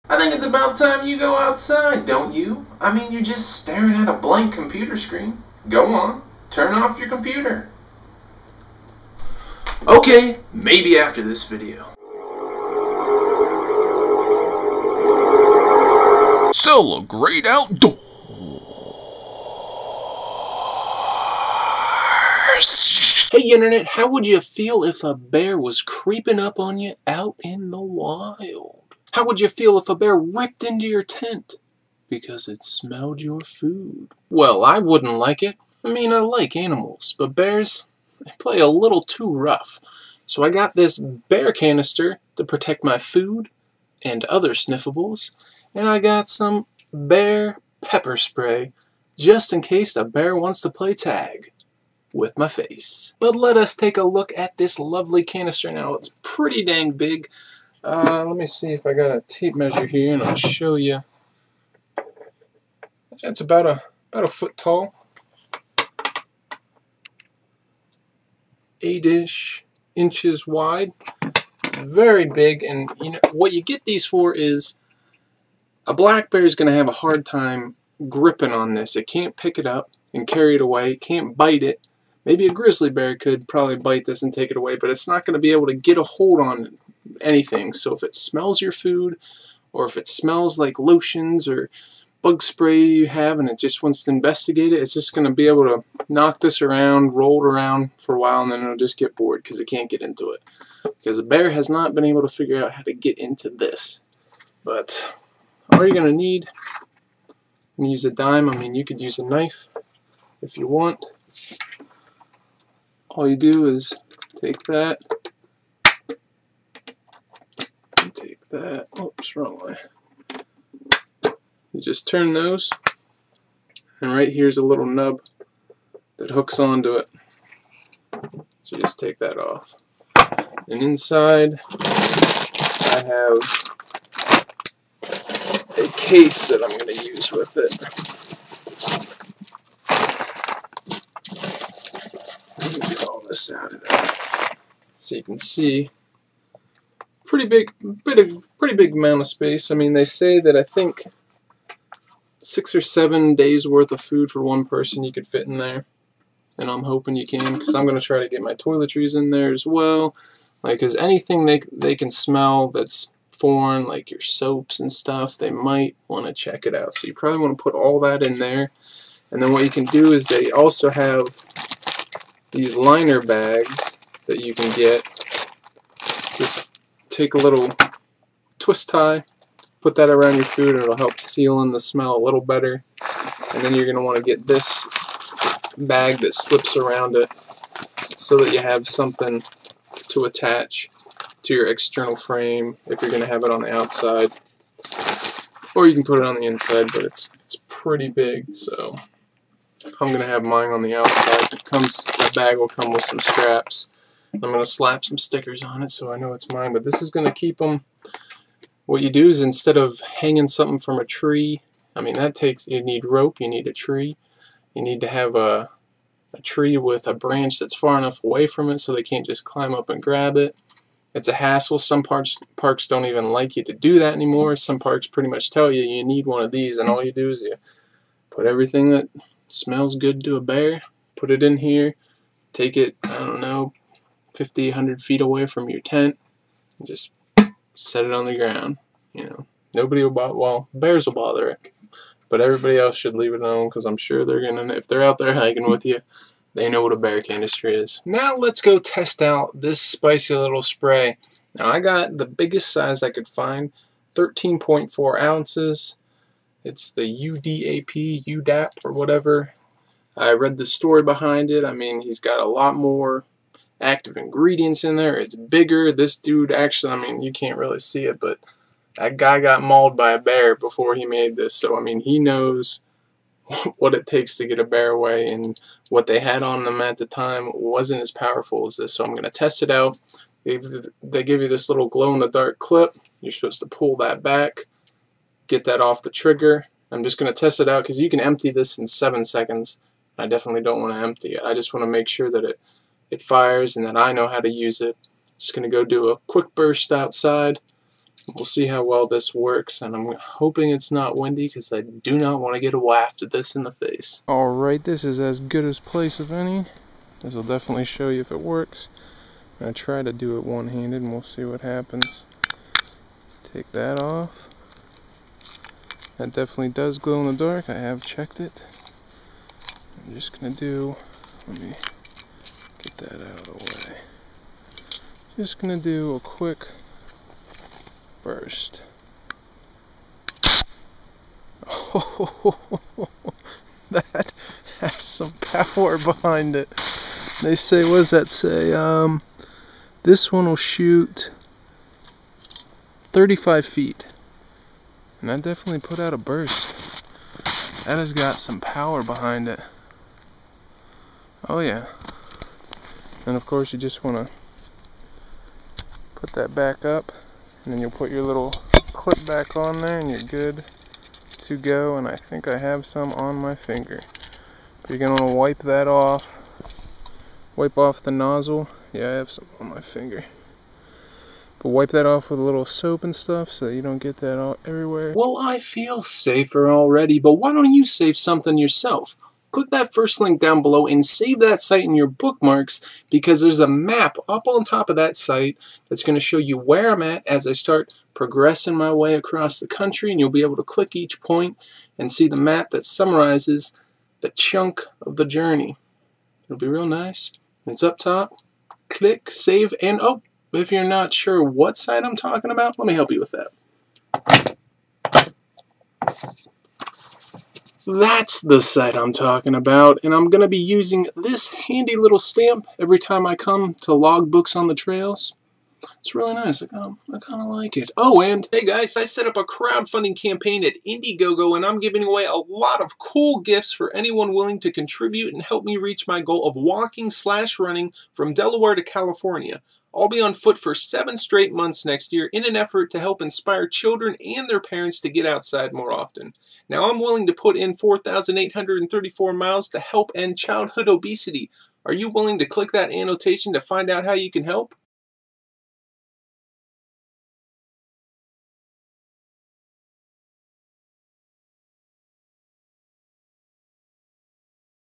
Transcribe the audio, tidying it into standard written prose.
I think it's about time you go outside, don't you? I mean, you're just staring at a blank computer screen. Go on, turn off your computer. Okay, maybe after this video. CeleGREAT outdoors. Hey internet, how would you feel if a bear was creeping up on you out in the wild? How would you feel if a bear ripped into your tent because it smelled your food? Well, I wouldn't like it. I mean, I like animals, but bears, they play a little too rough. So I got this bear canister to protect my food and other sniffables, and I got some bear pepper spray just in case a bear wants to play tag with my face. But let us take a look at this lovely canister now. It's pretty dang big. Let me see if I got a tape measure here and I'll show you. It's about a foot tall. 8-ish inches wide. It's very big, and you know what you get these for is a black bear is going to have a hard time gripping on this. It can't pick it up and carry it away. It can't bite it. Maybe a grizzly bear could probably bite this and take it away, but it's not going to be able to get a hold on anything. So if it smells your food, or if it smells like lotions or bug spray you have and it just wants to investigate it, it's just going to be able to knock this around, roll it around for a while, and then it'll just get bored because it can't get into it. Because a bear has not been able to figure out how to get into this. But all you're going to need, you can use a dime. I mean, you could use a knife if you want. All you do is take that, and take that, oops, wrong way. You just turn those, and right here's a little nub that hooks onto it. So just take that off. And inside, I have a case that I'm going to use with it. Get all this out of there, so you can see pretty big amount of space. I mean, they say that I think 6 or 7 days worth of food for one person you could fit in there, and I'm hoping you can, because I'm going to try to get my toiletries in there as well. Like, because anything they can smell that's foreign, like your soaps and stuff, they might want to check it out. So you probably want to put all that in there. And then what you can do is they also have these liner bags that you can get. Just take a little twist tie, put that around your food, and it'll help seal in the smell a little better. And then you're going to want to get this bag that slips around it so that you have something to attach to your external frame if you're going to have it on the outside. Or you can put it on the inside, but it's pretty big, so I'm going to have mine on the outside. The bag will come with some straps. I'm going to slap some stickers on it so I know it's mine, but this is going to keep them. What you do is, instead of hanging something from a tree, I mean, you need rope, you need a tree, you need to have a tree with a branch that's far enough away from it so they can't just climb up and grab it. It's a hassle. Some parks don't even like you to do that anymore. Some parks pretty much tell you you need one of these, and all you do is you put everything that smells good to a bear, put it in here, take it, I don't know, 50, 100 feet away from your tent, and just set it on the ground. You know, nobody will bother. Well, bears will bother it, but everybody else should leave it alone, because I'm sure they're gonna, if they're out there hiking with you, they know what a bear canister is. Now let's go test out this spicy little spray. Now I got the biggest size I could find, 13.4 ounces. It's the UDAP or whatever. I read the story behind it. I mean, he's got a lot more active ingredients in there. It's bigger. This dude actually, I mean, you can't really see it, but that guy got mauled by a bear before he made this. So I mean, he knows what it takes to get a bear away, and what they had on them at the time wasn't as powerful as this. So I'm going to test it out. They give you this little glow-in-the-dark clip. You're supposed to pull that back, get that off the trigger. I'm just going to test it out because you can empty this in 7 seconds. I definitely don't want to empty it. I just want to make sure that it fires and that I know how to use it. Just going to go do a quick burst outside, We'll see how well this works, and I'm hoping it's not windy because I do not want to get a waft of this in the face. Alright, this is as good as place of any. This will definitely show you if it works. I try to do it one-handed and we'll see what happens. Take that off. That definitely does glow in the dark. I have checked it. I'm just gonna do, let me get that out of the way. Just gonna do a quick burst. Oh, that has some power behind it. They say, what does that say? This one will shoot 35 feet. And that definitely put out a burst. That has got some power behind it. Oh yeah. And of course you just want to put that back up, and then you'll put your little clip back on there and you're good to go. And I think I have some on my finger. But you're going to want to wipe that off. Wipe off the nozzle. Yeah, I have some on my finger. But wipe that off with a little soap and stuff so that you don't get that all everywhere. Well, I feel safer already, but why don't you save something yourself? Click that first link down below and save that site in your bookmarks, because there's a map up on top of that site that's going to show you where I'm at as I start progressing my way across the country, and you'll be able to click each point and see the map that summarizes the chunk of the journey. It'll be real nice. It's up top. Click, save, and oh, if you're not sure what site I'm talking about, let me help you with that. That's the site I'm talking about, and I'm going to be using this handy little stamp every time I come to log books on the trails. It's really nice. I kind of like it. Oh, and hey guys, I set up a crowdfunding campaign at Indiegogo, and I'm giving away a lot of cool gifts for anyone willing to contribute and help me reach my goal of walking/running from Delaware to California. I'll be on foot for 7 straight months next year in an effort to help inspire children and their parents to get outside more often. Now, I'm willing to put in 4,834 miles to help end childhood obesity. Are you willing to click that annotation to find out how you can help?